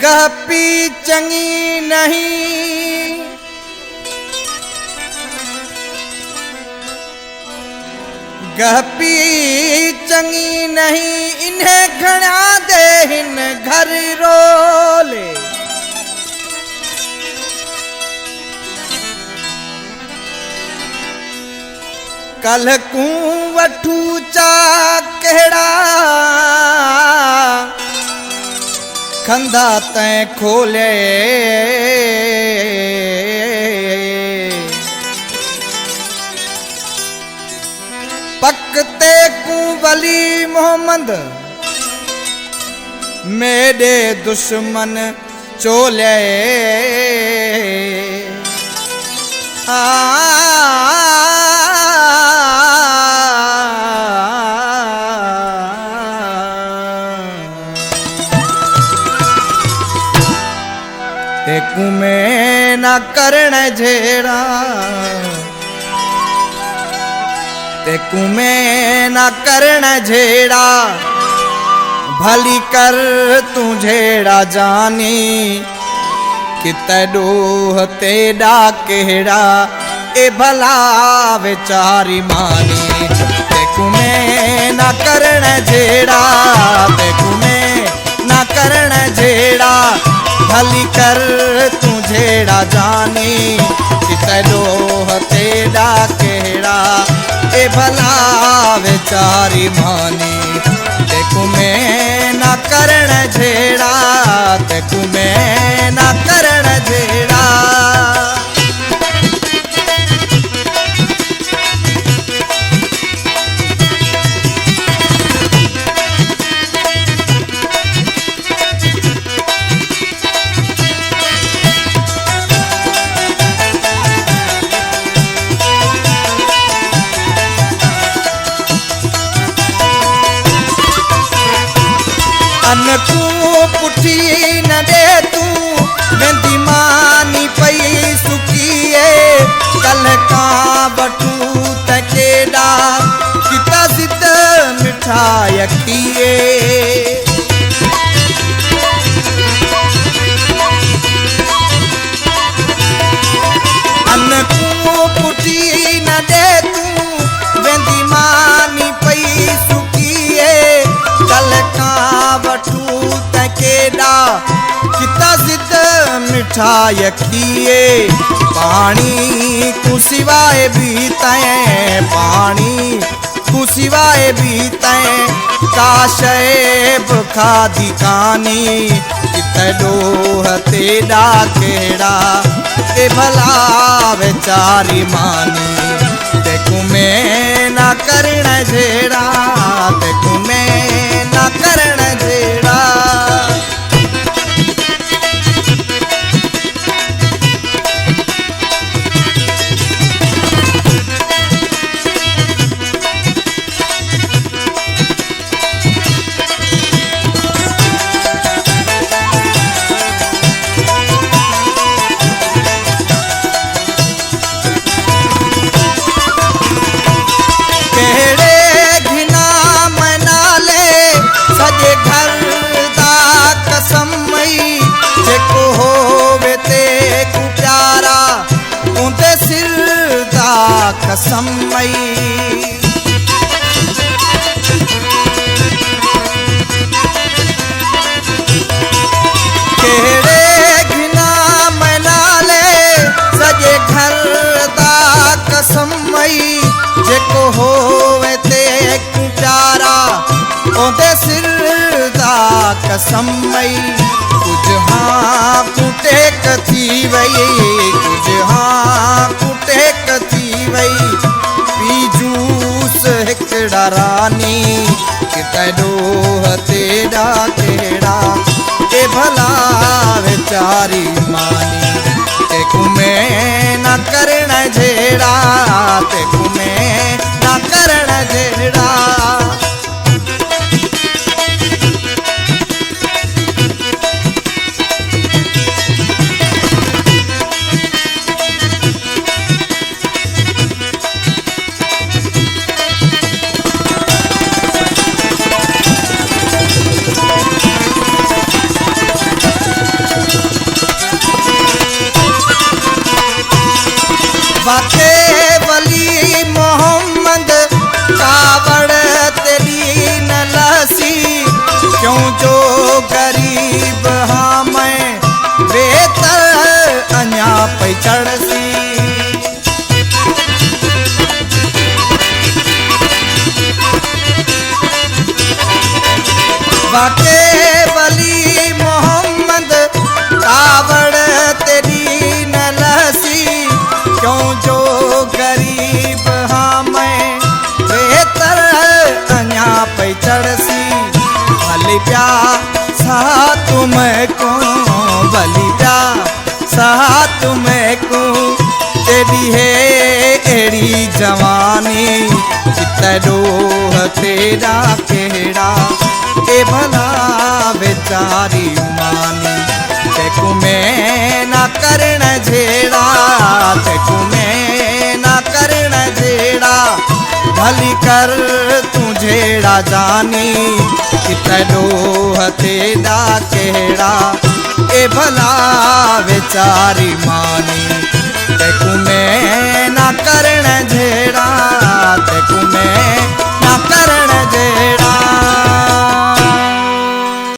गप्पी चंगी नहीं गप्पी चंगी नहीं इन्हें घड़ा दे हिन घर रोले कल कू वठू चा केड़ा खंदा तैं खोले पकते कू वली मोहम्मद मेरे दुश्मन चोले तेकू में ना करण झेड़ा तेकू में ना करण झेड़ा भली कर तू झेड़ा जानी कित डोह तेड़ा केड़ा ए भला बेचारी मानी तेकू में ना करण झेड़ा तेकू में ना करण झेड़ा भली कर तू झेड़ा जानी कित डोह तेड़ा केड़ा ए भला बेचारी मानी तेकू में ना करण झेड़ा तेकू में ना करण झेड़ा अनकू पुठी न दे तू वेंदी मानी पई सुकिए कल का बटू तकेड़ा किता जिद मिठाई किए अनकू पुठी न दे तू वेंदी मानी पई सुकिए कल का बटू तकेड़ा किता जिद मिठाई किए पानी को सिवाए भी तैं पानी को सिवाए भी तैं काशेब खादी कानी कित डोह तेड़ा केड़ा ए भला बेचारी मानी तेकू में ना करण झेड़ा तेकू में ना करण झेड़ा कसमई केड़े घिना मना ले सजे घर दा कसमई जेको होवे ते प्यारा ओदे सिर दा कसमई कुछ हाँ कुटे कथी वई कुछ हाँ कुटे कथी वई पी जूस हिकड़ा रानी कित डोह तेड़ा केड़ा ए भला बेचारी मानी तेकू में ना करण झेड़ा तेकू में ना करण झेड़ा बाके वली मोहम्मद कावड़ तेरी न लसी क्यों जो गरीब हाँ मैं बेहतर अञा पे चढ़सी बाके वली मोहम्मद कावड़ तेरी न लसी क्यों जो गरीब हाँ मैं बेहतर अञा पे चढ़सी भली प्या सा तुमको भली प्या सा तुमको तेरी है एड़ी जवानी चितरोह तेरा केड़ा ए भला बेचारी मानी तेकू में ना करण झेड़ा तेकू में ना करण झेड़ा भली कर तू झेड़ा जानी कितनो तेरा केड़ा ए भला बेचारी मानी तेकू में